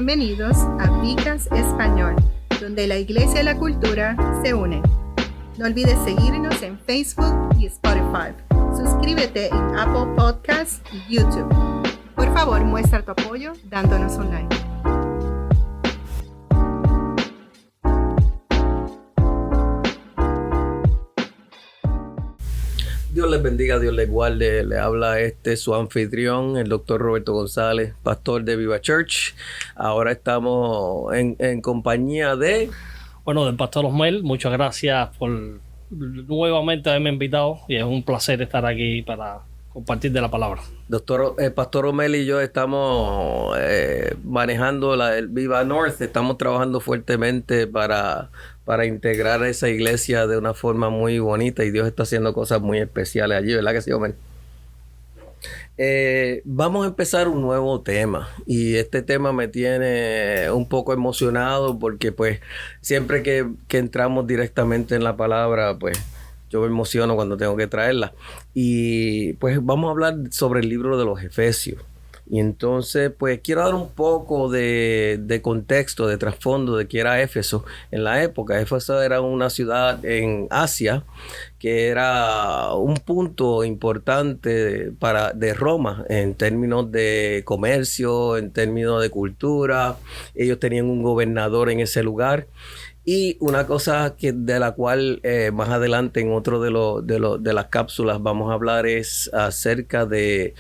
Bienvenidos a Vicas Español, donde la iglesia y la cultura se unen. No olvides seguirnos en Facebook y Spotify. Suscríbete en Apple Podcasts y YouTube. Por favor, muestra tu apoyo dándonos un like. Dios les bendiga, Dios les guarde. Le habla su anfitrión, el doctor Roberto González, pastor de Viva Church. Ahora estamos en compañía de... Bueno, del pastor Osmel. Muchas gracias por nuevamente haberme invitado y es un placer estar aquí para compartir de la palabra. Pastor Osmel y yo estamos manejando el Viva North. Estamos trabajando fuertemente para integrar a esa iglesia de una forma muy bonita y Dios está haciendo cosas muy especiales allí, ¿verdad que sí, Osmel? Vamos a empezar un nuevo tema y este tema me tiene un poco emocionado porque pues siempre que entramos directamente en la palabra pues yo me emociono cuando tengo que traerla y pues vamos a hablar sobre el libro de los Efesios. Y entonces, pues, quiero dar un poco de contexto, de trasfondo de qué era Éfeso en la época. Éfeso era una ciudad en Asia que era un punto importante de Roma en términos de comercio, en términos de cultura. Ellos tenían un gobernador en ese lugar. Y una cosa de la cual más adelante en otro de las cápsulas vamos a hablar es acerca de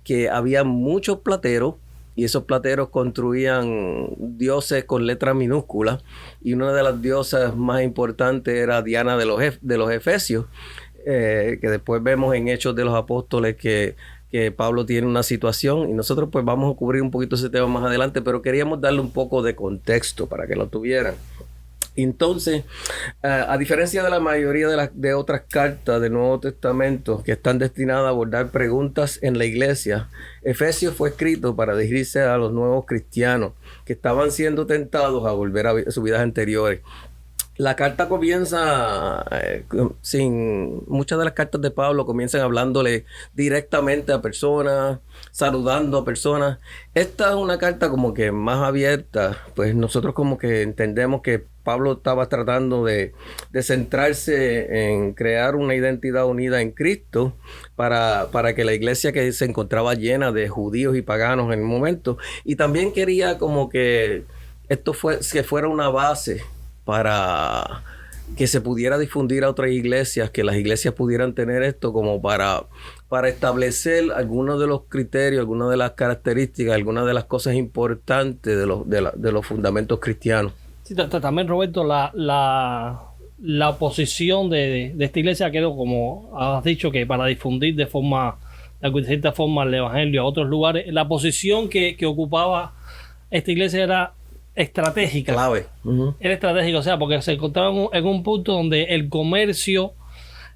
que había muchos plateros y esos plateros construían dioses con letras minúsculas y una de las diosas más importantes era Diana de los Efesios, que después vemos en Hechos de los Apóstoles que Pablo tiene una situación y nosotros pues vamos a cubrir un poquito ese tema más adelante, pero queríamos darle un poco de contexto para que lo tuvieran. Entonces, a diferencia de la mayoría de otras cartas del Nuevo Testamento que están destinadas a abordar preguntas en la iglesia, Efesios fue escrito para dirigirse a los nuevos cristianos que estaban siendo tentados a volver a sus vidas anteriores. La carta comienza muchas de las cartas de Pablo comienzan hablándole directamente a personas, saludando a personas. Esta es una carta como que más abierta, pues nosotros como que entendemos que Pablo estaba tratando de centrarse en crear una identidad unida en Cristo para que la iglesia que se encontraba llena de judíos y paganos en el momento, y también quería como que esto fuera una base para que se pudiera difundir a otras iglesias, que las iglesias pudieran tener esto como para establecer algunos de los criterios, algunas de las características, algunas de las cosas importantes de los fundamentos cristianos. Sí, también, Roberto, la posición de esta iglesia quedó, como has dicho, que para difundir de cierta forma el evangelio a otros lugares, la posición que ocupaba esta iglesia era estratégica. Clave. Uh-huh. Era estratégica, o sea, porque se encontraba en un punto donde el comercio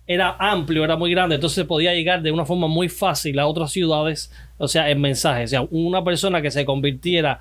era amplio, era muy grande, entonces se podía llegar de una forma muy fácil a otras ciudades, o sea, en mensajes. O sea, una persona que se convirtiera,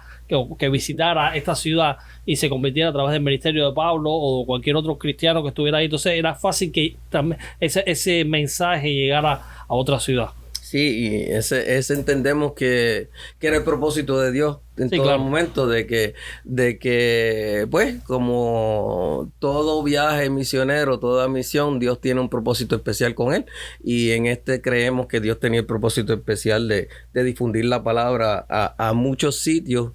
que visitara esta ciudad y se convirtiera a través del ministerio de Pablo o cualquier otro cristiano que estuviera ahí, entonces era fácil que también ese mensaje llegara a otra ciudad. Sí, y ese entendemos que era el propósito de Dios en todo momento, de que, pues, como todo viaje misionero, toda misión, Dios tiene un propósito especial con él, y en creemos que Dios tenía el propósito especial de difundir la palabra a muchos sitios.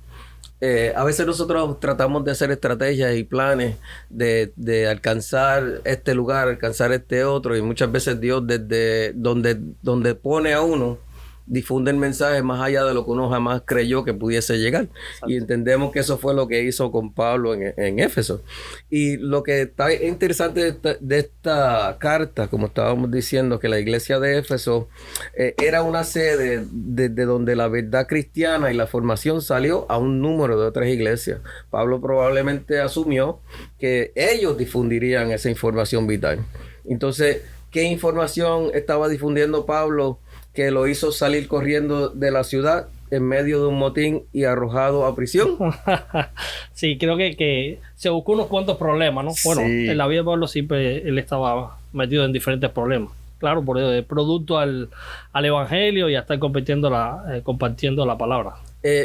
A veces nosotros tratamos de hacer estrategias y planes de alcanzar este lugar, alcanzar este otro, y muchas veces Dios desde donde pone a uno difunde el mensaje más allá de lo que uno jamás creyó que pudiese llegar. Exacto. Y entendemos que eso fue lo que hizo con Pablo en Éfeso. Y lo que está interesante de esta carta, como estábamos diciendo, que la iglesia de Éfeso era una sede de donde la verdad cristiana y la formación salió a un número de otras iglesias. Pablo probablemente asumió que ellos difundirían esa información vital. Entonces, ¿qué información estaba difundiendo Pablo que lo hizo salir corriendo de la ciudad en medio de un motín y arrojado a prisión? Sí, creo que se buscó unos cuantos problemas, ¿no? Bueno, sí. En la vida de Pablo siempre él estaba metido en diferentes problemas. Claro, por el producto al evangelio y a estar compartiendo la palabra.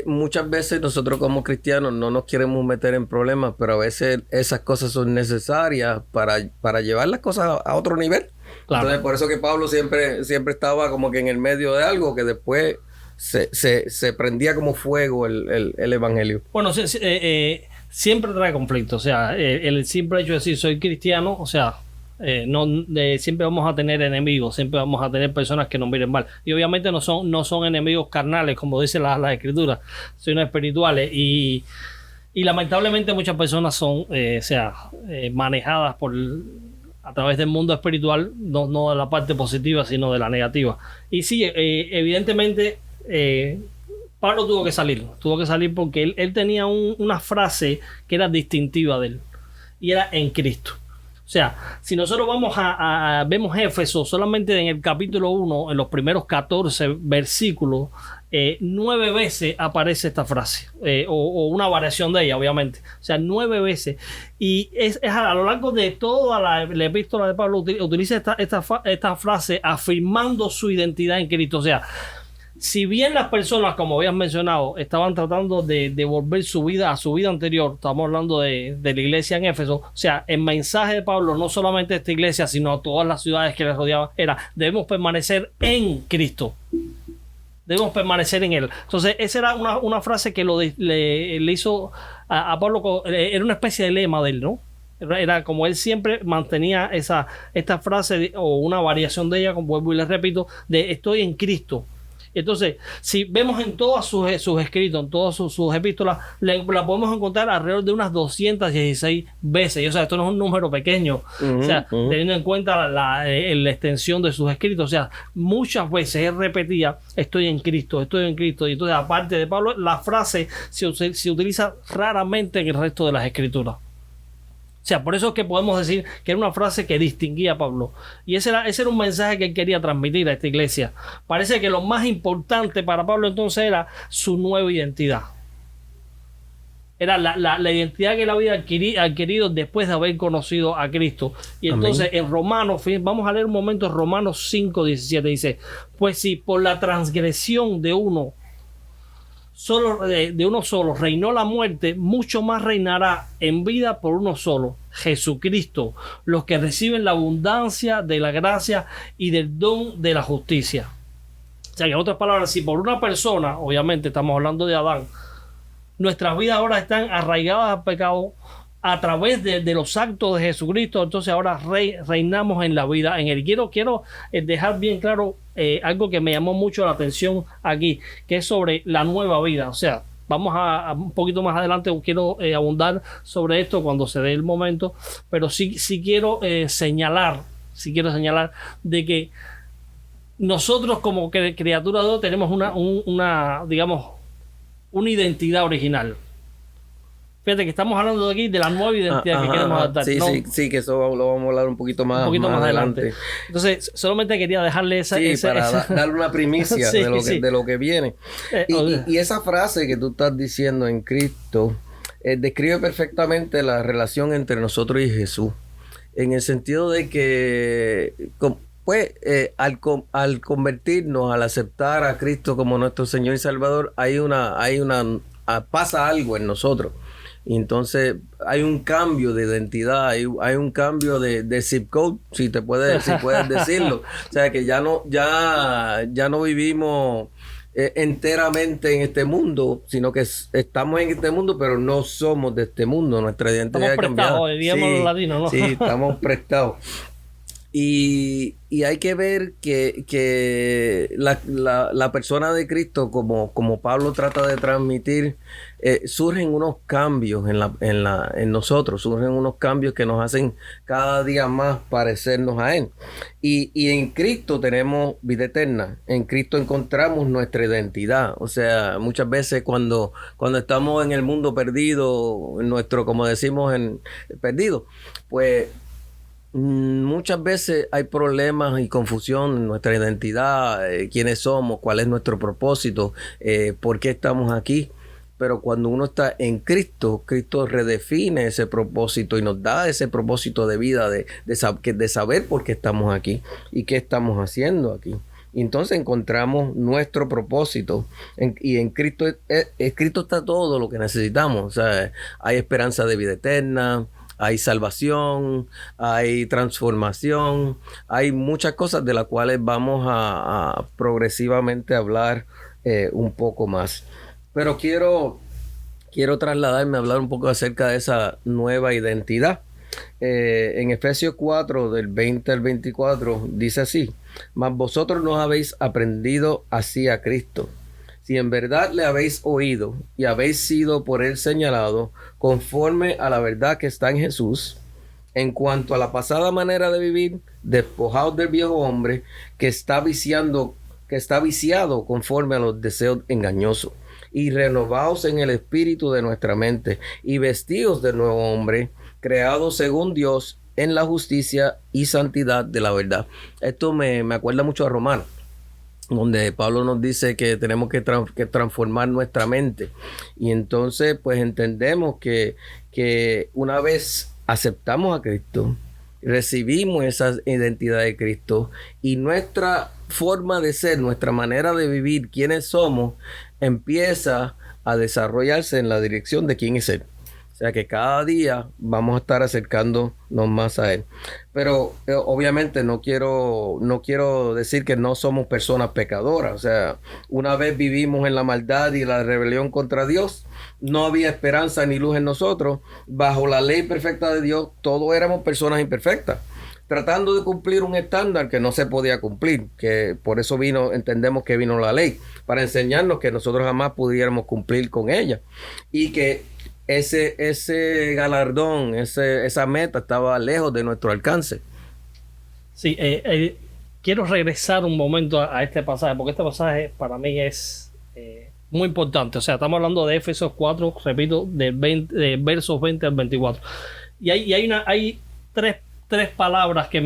Muchas veces nosotros como cristianos no nos queremos meter en problemas, pero a veces esas cosas son necesarias para llevar las cosas a otro nivel. Claro. Entonces, por eso que Pablo siempre estaba como que en el medio de algo que después se prendía como fuego el evangelio. Bueno, siempre trae conflicto. O sea, el simple hecho de decir soy cristiano, o sea, siempre vamos a tener enemigos, siempre vamos a tener personas que nos miren mal. Y obviamente no son enemigos carnales, como dice la escritura, sino espirituales. Y lamentablemente muchas personas son manejadas a través del mundo espiritual, no de la parte positiva, sino de la negativa. Y sí, evidentemente Pablo tuvo que salir porque él tenía una frase que era distintiva de él, y era en Cristo. O sea, si nosotros vemos Éfeso, solamente en el capítulo 1, en los primeros 14 versículos, 9 veces aparece esta frase, o una variación de ella, obviamente. O sea, 9 veces. Y es a lo largo de toda la epístola de Pablo, utiliza esta frase afirmando su identidad en Cristo. O sea, si bien las personas, como habías mencionado, estaban tratando de devolver su vida a su vida anterior, estamos hablando de la iglesia en Éfeso, o sea, el mensaje de Pablo, no solamente a esta iglesia, sino a todas las ciudades que les rodeaban, era: debemos permanecer en Cristo. Debemos permanecer en Él. Entonces, esa era una frase que le hizo a Pablo, era una especie de lema de él, ¿no? Era como él siempre mantenía esta frase o una variación de ella, como vuelvo y les repito, de estoy en Cristo. Entonces, si vemos en todos sus escritos, en todas sus epístolas, la podemos encontrar alrededor de unas 216 veces. Y, o sea, esto no es un número pequeño. O sea, teniendo en cuenta la extensión de sus escritos. O sea, muchas veces él repetía: estoy en Cristo, estoy en Cristo. Y entonces, aparte de Pablo, la frase se utiliza raramente en el resto de las escrituras. O sea, por eso es que podemos decir que era una frase que distinguía a Pablo. Y ese era un mensaje que él quería transmitir a esta iglesia. Parece que lo más importante para Pablo entonces era su nueva identidad. Era la identidad que él había adquirido después de haber conocido a Cristo. Y entonces en Romanos, vamos a leer un momento, Romanos 5:17 dice: pues si por la transgresión de uno solo reinó la muerte, mucho más reinará en vida por uno solo, Jesucristo, los que reciben la abundancia de la gracia y del don de la justicia. O sea, que en otras palabras, si por una persona, obviamente estamos hablando de Adán, nuestras vidas ahora están arraigadas al pecado, a través de los actos de Jesucristo, entonces ahora reinamos en la vida en él. Quiero dejar bien claro algo que me llamó mucho la atención aquí, que es sobre la nueva vida. O sea, vamos a un poquito más adelante, quiero abundar sobre esto cuando se dé el momento, pero sí quiero señalar de que nosotros como criaturas de Dios tenemos una identidad original. Fíjate que estamos hablando de aquí de la nueva identidad que queremos adaptar. Sí, que eso lo vamos a hablar un poquito más adelante. Entonces, solamente quería dejarle darle una primicia de lo que viene. Y esa frase que tú estás diciendo en Cristo describe perfectamente la relación entre nosotros y Jesús. En el sentido de que al convertirnos, al aceptar a Cristo como nuestro Señor y Salvador, pasa algo en nosotros. Y entonces hay un cambio de identidad, hay un cambio de zip code, si puedes decirlo. O sea, que ya no vivimos enteramente en este mundo, sino que estamos en este mundo, pero no somos de este mundo. Nuestra identidad ha cambiado. Diríamos latino, ¿no? Sí, estamos prestados. Y hay que ver que la persona de Cristo, como Pablo trata de transmitir, surgen unos cambios en nosotros, surgen unos cambios que nos hacen cada día más parecernos a Él. Y en Cristo tenemos vida eterna, en Cristo encontramos nuestra identidad. O sea, muchas veces cuando estamos en el mundo perdido, como decimos, perdido, pues muchas veces hay problemas y confusión en nuestra identidad, quiénes somos, cuál es nuestro propósito, por qué estamos aquí. Pero cuando uno está en Cristo, Cristo redefine ese propósito y nos da ese propósito de vida, de saber por qué estamos aquí y qué estamos haciendo aquí. Y entonces encontramos nuestro propósito. Y en Cristo, Cristo está todo lo que necesitamos. O sea, hay esperanza de vida eterna, hay salvación, hay transformación, hay muchas cosas de las cuales vamos a progresivamente hablar un poco más. Pero quiero trasladarme a hablar un poco acerca de esa nueva identidad. En Efesios 4, del 20 al 24, dice así: mas vosotros no habéis aprendido así a Cristo, si en verdad le habéis oído y habéis sido por él señalado conforme a la verdad que está en Jesús, en cuanto a la pasada manera de vivir, despojaos del viejo hombre que está viciado conforme a los deseos engañosos, y renovaos en el espíritu de nuestra mente, y vestíos del nuevo hombre, creado según Dios en la justicia y santidad de la verdad. Esto me acuerda mucho a Romanos, donde Pablo nos dice que tenemos que transformar nuestra mente. Y entonces pues entendemos que una vez aceptamos a Cristo, recibimos esa identidad de Cristo, y nuestra forma de ser, nuestra manera de vivir, quiénes somos, empieza a desarrollarse en la dirección de quién es Él. O sea que cada día vamos a estar acercándonos más a Él. Pero obviamente no quiero decir que no somos personas pecadoras. O sea, una vez vivimos en la maldad y la rebelión contra Dios, no había esperanza ni luz en nosotros. Bajo la ley perfecta de Dios, todos éramos personas imperfectas, tratando de cumplir un estándar que no se podía cumplir, que por eso entendemos que vino la ley, para enseñarnos que nosotros jamás pudiéramos cumplir con ella, y que ese galardón, esa meta estaba lejos de nuestro alcance. Sí, quiero regresar un momento a este pasaje, porque este pasaje para mí es muy importante. O sea, estamos hablando de Efesios 4, repito, de versos 20 al 24. Y hay tres palabras que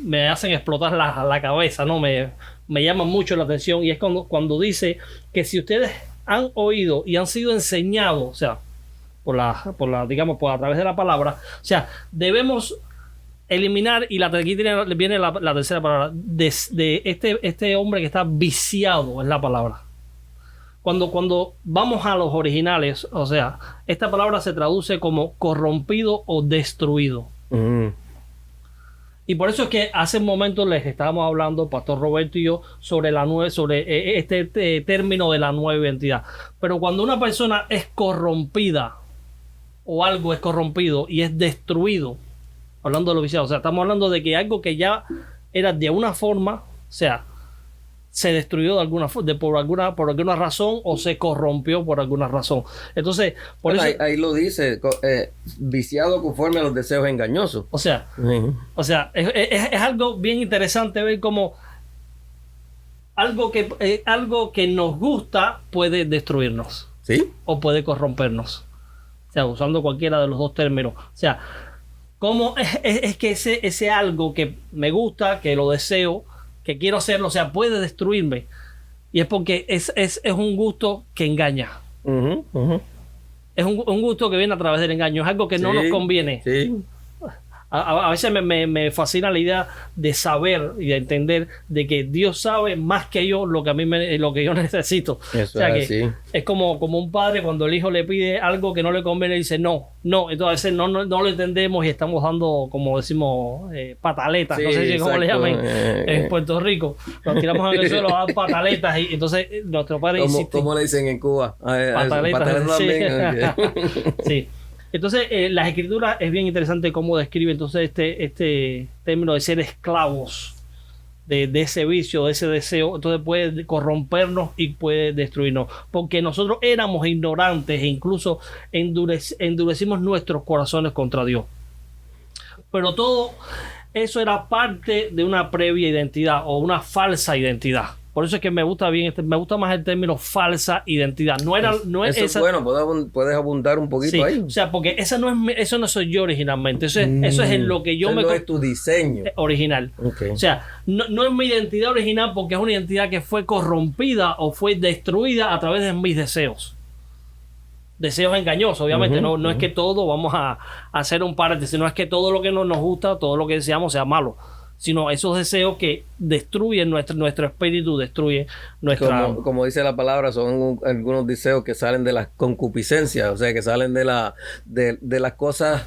me hacen explotar la cabeza, ¿no? Me llaman mucho la atención, y es cuando dice que si ustedes han oído y han sido enseñados, o sea, digamos, a través de la palabra, o sea, debemos eliminar, y aquí viene la tercera palabra, de este hombre que está viciado, es la palabra. Cuando vamos a los originales, o sea, esta palabra se traduce como corrompido o destruido. Y por eso es que hace un momento les estábamos hablando, Pastor Roberto y yo, sobre este término de la nueva identidad. Pero cuando una persona es corrompida, o algo es corrompido y es destruido, hablando de lo viciado, o sea, estamos hablando de que algo que ya era de una forma, o sea, se destruyó por alguna razón, o se corrompió por alguna razón. Entonces, ahí lo dice, viciado conforme a los deseos engañosos. O sea, es algo bien interesante ver cómo algo que nos gusta puede destruirnos. ¿Sí? O puede corrompernos. O sea, usando cualquiera de los dos términos. O sea, cómo es que ese algo que me gusta, que lo deseo, que quiero hacerlo, o sea, puede destruirme. Y es porque es un gusto que engaña. Es un gusto que viene a través del engaño. Es algo que no nos conviene. Sí. A veces me fascina la idea de saber y de entender de que Dios sabe más que yo lo que yo necesito. Eso, o sea, que es como un padre cuando el hijo le pide algo que no le conviene y dice no. Entonces a veces no lo entendemos y estamos dando, como decimos, pataletas. Sí, no sé si cómo le llaman en Puerto Rico. Nos tiramos en el suelo a dar pataletas, y entonces nuestro padre insiste. ¿Cómo le dicen en Cuba? Pataletas también. Sí. Entonces, las escrituras es bien interesante cómo describe entonces este término de ser esclavos de ese vicio, de ese deseo. Entonces puede corrompernos y puede destruirnos, porque nosotros éramos ignorantes e incluso endurecimos nuestros corazones contra Dios. Pero todo eso era parte de una previa identidad o una falsa identidad. Por eso es que me gusta más el término falsa identidad. No es eso esa. Bueno, puedes abundar un poquito ahí. O sea, porque eso no soy yo originalmente. Eso es en lo que yo no es tu diseño original. Okay. O sea, no es mi identidad original, porque es una identidad que fue corrompida o fue destruida a través de mis deseos. Deseos engañosos, obviamente. No es que todo vamos a hacer un paréntesis. No es que todo lo que no nos gusta, todo lo que deseamos sea malo. sino esos deseos que destruyen nuestro espíritu, destruyen nuestra... Como dice la palabra, son algunos deseos que salen de las concupiscencias, o sea, que salen de las cosas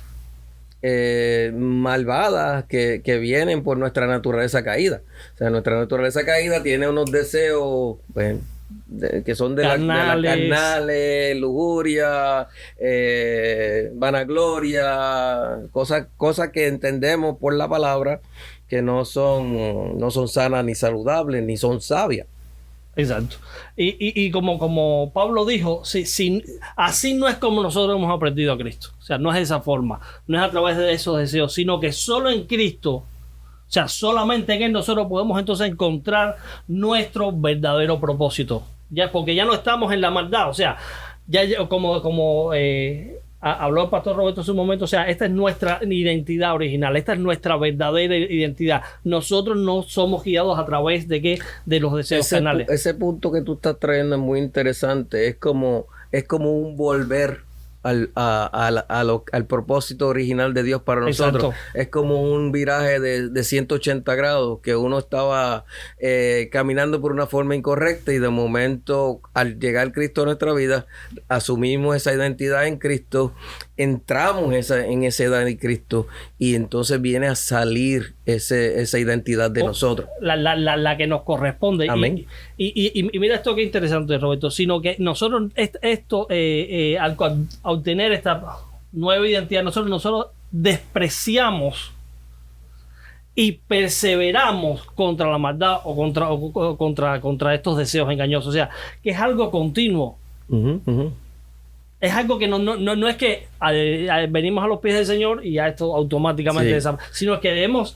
malvadas que vienen por nuestra naturaleza caída. O sea, nuestra naturaleza caída tiene unos deseos, pues, que son de las carnales, lujuria, vanagloria, cosas que entendemos por la palabra que no son sanas ni saludables ni son sabias. Exacto. Y como Pablo dijo, así no es como nosotros hemos aprendido a Cristo. O sea, no es de esa forma, no es a través de esos deseos, sino que solo en Cristo, o sea, solamente en Él nosotros podemos entonces encontrar nuestro verdadero propósito. Ya, porque ya no estamos en la maldad, o sea, habló el pastor Roberto hace un momento, o sea, esta es nuestra identidad original, esta es nuestra verdadera identidad. Nosotros no somos guiados a través de ¿qué? De los deseos carnales. Ese punto que tú estás trayendo es muy interesante, es como un volver al propósito original de Dios para nosotros. Exacto. Es como un viraje de 180 grados, que uno estaba caminando por una forma incorrecta y de momento al llegar Cristo a nuestra vida, asumimos esa identidad en Cristo, entramos en esa edad en Cristo y entonces viene a salir esa identidad de nosotros. La que nos corresponde. Amén. Y mira esto que interesante, Roberto, sino que nosotros al obtener esta nueva identidad, nosotros despreciamos y perseveramos contra la maldad o contra estos deseos engañosos. O sea, que es algo continuo. Es algo que no es que venimos a los pies del Señor y ya esto automáticamente desaparece, sino que debemos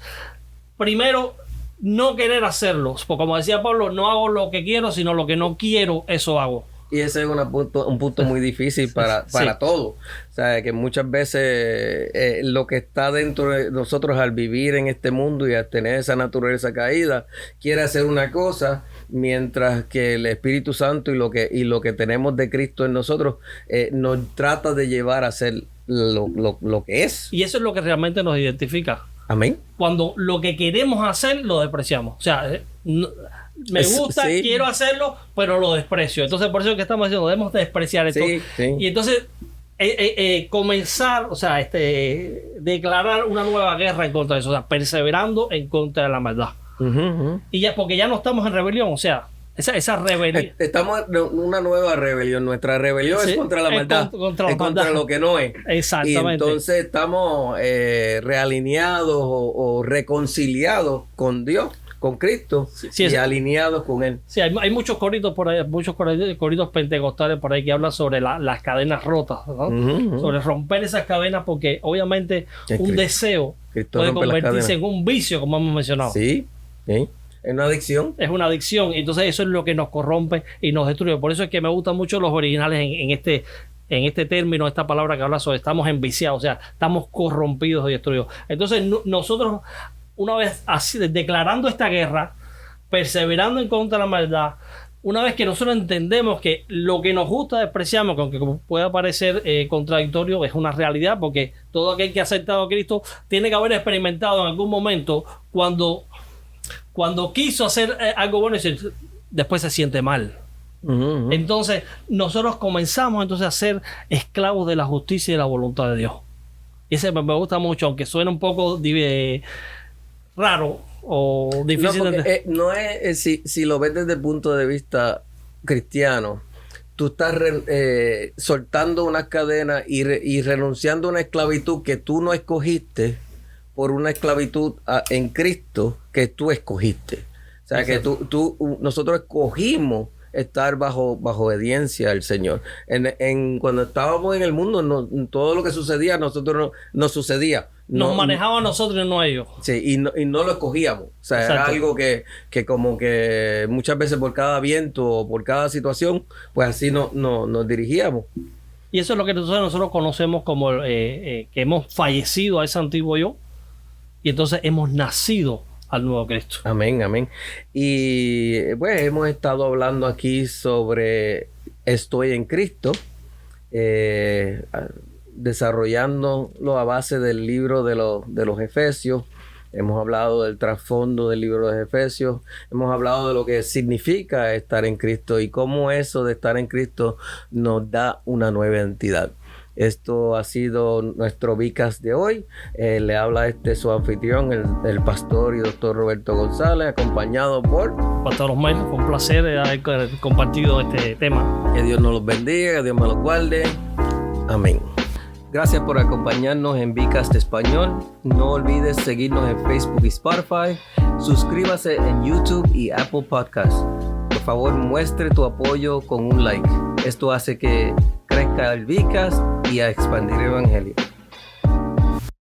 primero no querer hacerlo. Porque como decía Pablo, no hago lo que quiero, sino lo que no quiero, eso hago. Y ese es un punto muy difícil para todo. O sea, que muchas veces lo que está dentro de nosotros al vivir en este mundo y al tener esa naturaleza caída, quiere hacer una cosa, mientras que el Espíritu Santo y lo que tenemos de Cristo en nosotros nos trata de llevar a hacer lo que es. Y eso es lo que realmente nos identifica. Amén. Cuando lo que queremos hacer, lo despreciamos. O sea, me gusta, quiero hacerlo, pero lo desprecio. Entonces, por eso es que estamos diciendo, debemos despreciar esto. Y entonces, comenzar, o sea, declarar una nueva guerra en contra de eso, o sea, perseverando en contra de la maldad. Y ya, porque ya no estamos en rebelión, o sea, esa rebelión. Estamos en una nueva rebelión. Nuestra rebelión es contra la maldad. Contra lo que no es. Exactamente. Y entonces estamos realineados o reconciliados con Dios, con Cristo, y alineados con Él. Sí, hay muchos coritos por ahí, muchos coritos pentecostales por ahí que hablan sobre las cadenas rotas, ¿no? Sobre romper esas cadenas, porque obviamente un deseo puede convertirse en un vicio, como hemos mencionado. Sí. Es una adicción. Es una adicción. Entonces eso es lo que nos corrompe y nos destruye. Por eso es que me gustan mucho los originales en este término, esta palabra que habla sobre estamos enviciados, o sea, estamos corrompidos y destruidos. Entonces nosotros, una vez así, declarando esta guerra, perseverando en contra de la maldad, una vez que nosotros entendemos que lo que nos gusta despreciamos, que aunque pueda parecer contradictorio, es una realidad, porque todo aquel que ha aceptado a Cristo tiene que haber experimentado en algún momento cuando quiso hacer algo bueno y después se siente mal. Entonces nosotros comenzamos entonces a ser esclavos de la justicia y de la voluntad de Dios. Y ese me gusta mucho, aunque suena un poco raro o difícil. No es si lo ves desde el punto de vista cristiano, tú estás soltando unas cadenas y renunciando a una esclavitud que tú no escogiste por una esclavitud en Cristo que tú escogiste. O sea, exacto, que nosotros escogimos estar bajo obediencia al Señor. Cuando estábamos en el mundo, todo lo que sucedía a nosotros no sucedía. Nos manejaba a nosotros y no a ellos. Sí, y no lo escogíamos. O sea, exacto, era algo que como que muchas veces por cada viento o por cada situación, pues así nos dirigíamos. Y eso es lo que nosotros conocemos como que hemos fallecido a ese antiguo yo. Y entonces hemos nacido al nuevo Cristo. Amén, amén. Y pues hemos estado hablando aquí sobre estoy en Cristo, desarrollándolo a base del libro de los Efesios, hemos hablado del trasfondo del libro de Efesios, hemos hablado de lo que significa estar en Cristo y cómo eso de estar en Cristo nos da una nueva identidad. Esto ha sido nuestro Vicas de hoy. Le habla su anfitrión, el pastor y doctor Roberto González, acompañado por Pastor Osmer. Fue un placer haber compartido este tema. Que Dios nos los bendiga, que Dios me los guarde. Amén. Gracias por acompañarnos en Vicas de Español. No olvides seguirnos en Facebook y Spotify. Suscríbase en YouTube y Apple Podcasts. Por favor, muestre tu apoyo con un like. Esto hace que crezca el Vicas y a expandir el Evangelio.